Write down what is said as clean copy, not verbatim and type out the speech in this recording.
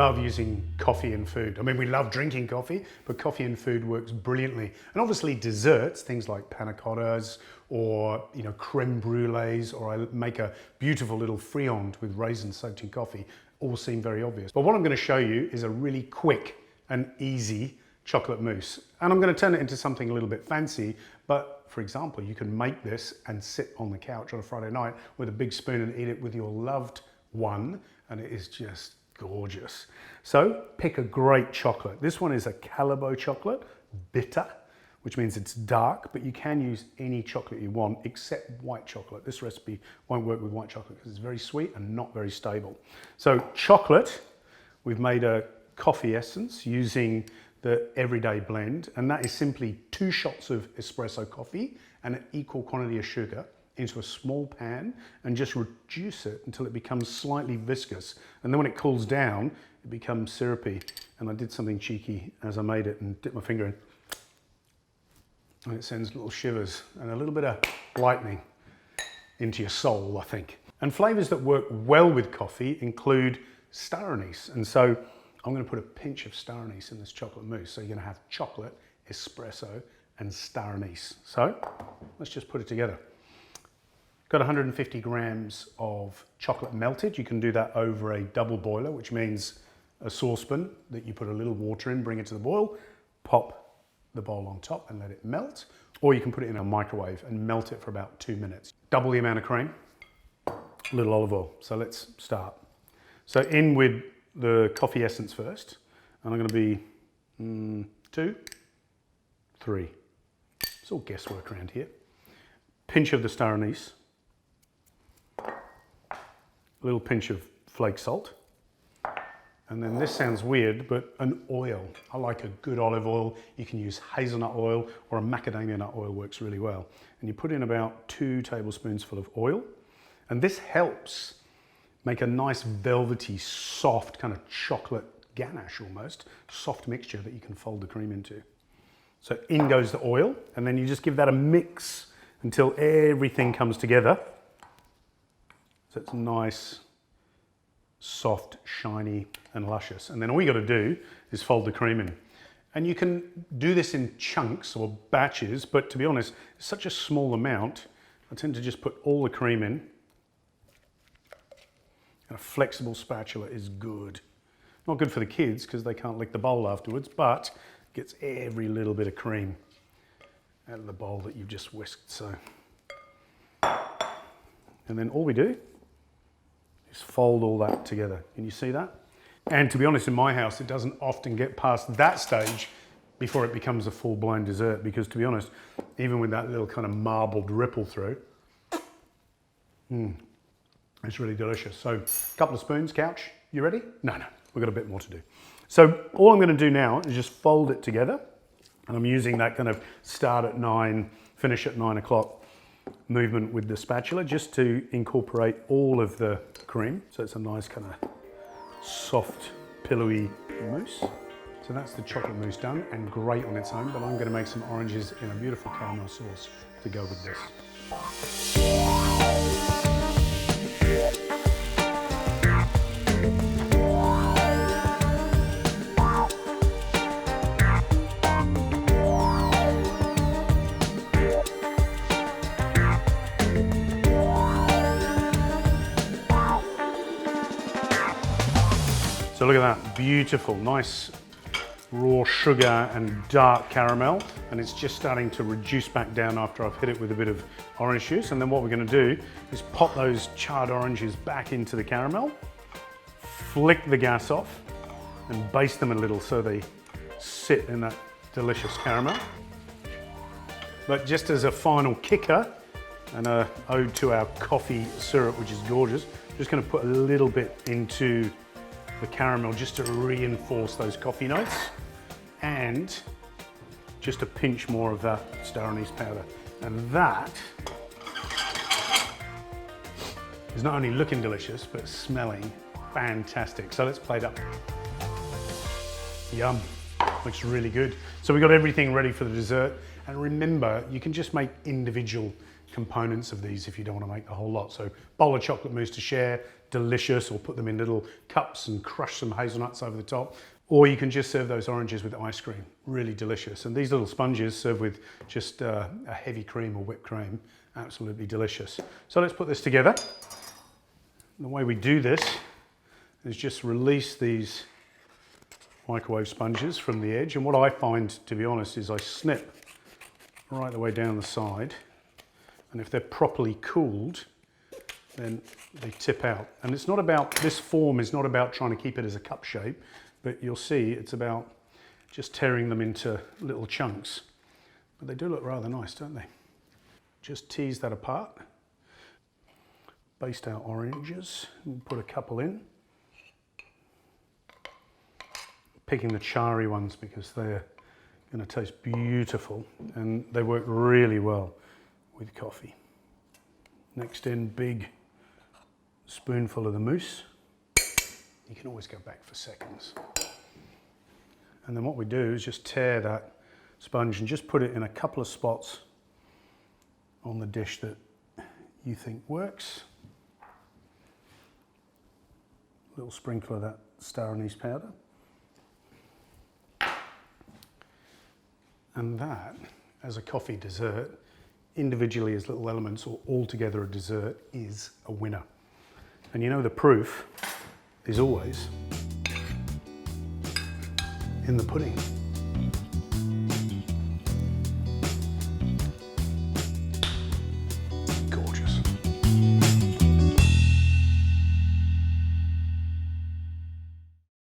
love using coffee in food. I mean, we love drinking coffee, but coffee in food works brilliantly. And obviously desserts, things like panna cottas or, you know, creme brulees, or I make a beautiful little friand with raisins soaked in coffee, all seem very obvious. But what I'm going to show you is a really quick and easy chocolate mousse. And I'm going to turn it into something a little bit fancy, but for example, you can make this and sit on the couch on a Friday night with a big spoon and eat it with your loved one, and it is just gorgeous. So pick a great chocolate. This one is a Calabo chocolate, bitter, which means it's dark, but you can use any chocolate you want except white chocolate. This recipe won't work with white chocolate because it's very sweet and not very stable. So chocolate, we've made a coffee essence using the everyday blend, and that is simply 2 shots of espresso coffee and an equal quantity of sugar into a small pan, and just reduce it until it becomes slightly viscous. And then when it cools down, it becomes syrupy. And I did something cheeky as I made it and dipped my finger in, and it sends little shivers and a little bit of lightning into your soul, I think. And flavors that work well with coffee include star anise. And so I'm going to put a pinch of star anise in this chocolate mousse. So you're going to have chocolate, espresso, and star anise. So let's just put it together. Got 150 grams of chocolate melted. You can do that over a double boiler, which means a saucepan that you put a little water in, bring it to the boil, pop the bowl on top and let it melt. Or you can put it in a microwave and melt it for about 2 minutes. Double the amount of cream, a little olive oil. So let's start. So in with the coffee essence first, and I'm going to be 2, 3. It's all guesswork around here. Pinch of the star anise, a little pinch of flake salt, and then this sounds weird, but an oil. I like a good olive oil. You can use hazelnut oil, or a macadamia nut oil works really well. And you put in about 2 tablespoons full of oil, and this helps make a nice velvety, soft, kind of chocolate ganache almost, soft mixture that you can fold the cream into. So in goes the oil, and then you just give that a mix until everything comes together. So it's nice, soft, shiny, and luscious. And then all you got to do is fold the cream in. And you can do this in chunks or batches, but to be honest, it's such a small amount, I tend to just put all the cream in. And a flexible spatula is good. Not good for the kids because they can't lick the bowl afterwards, but gets every little bit of cream out of the bowl that you've just whisked. So, and then all we do is fold all that together. Can you see that? And to be honest, in my house, it doesn't often get past that stage before it becomes a full-blown dessert, because to be honest, even with that little kind of marbled ripple through, it's really delicious. So a couple of spoons, couch, you ready? No, we've got a bit more to do. So all I'm going to do now is just fold it together. And I'm using that kind of start at 9, finish at 9 o'clock movement with the spatula, just to incorporate all of the cream. So it's a nice kind of soft, pillowy mousse. So that's the chocolate mousse done, and great on its own, but I'm going to make some oranges in a beautiful caramel sauce to go with this. So look at that, beautiful, nice raw sugar and dark caramel, and it's just starting to reduce back down after I've hit it with a bit of orange juice. And then what we're going to do is pop those charred oranges back into the caramel, flick the gas off, and baste them a little so they sit in that delicious caramel. But just as a final kicker, and an ode to our coffee syrup, which is gorgeous, I'm just going to put a little bit into the caramel just to reinforce those coffee notes, and just a pinch more of that star anise powder. And that is not only looking delicious, but smelling fantastic. So let's plate up. Yum, looks really good. So we've got everything ready for the dessert. And remember, you can just make individual components of these if you don't want to make the whole lot. So bowl of chocolate mousse to share, delicious, or put them in little cups and crush some hazelnuts over the top. Or you can just serve those oranges with ice cream, really delicious. And these little sponges served with just a heavy cream or whipped cream, absolutely delicious. So let's put this together. The way we do this is just release these microwave sponges from the edge. And what I find, to be honest, is I snip right the way down the side. And if they're properly cooled, then they tip out. And it's not about, this form is not about trying to keep it as a cup shape, but you'll see it's about just tearing them into little chunks. But they do look rather nice, don't they? Just tease that apart. Baste our oranges, and put a couple in. Picking the charry ones because they're going to taste beautiful and they work really well with coffee. Next in, big spoonful of the mousse. You can always go back for seconds. And then what we do is just tear that sponge and just put it in a couple of spots on the dish that you think works. A little sprinkle of that star anise powder. And that, as a coffee dessert, individually as little elements or all together a dessert, is a winner. And you know the proof is always in the pudding.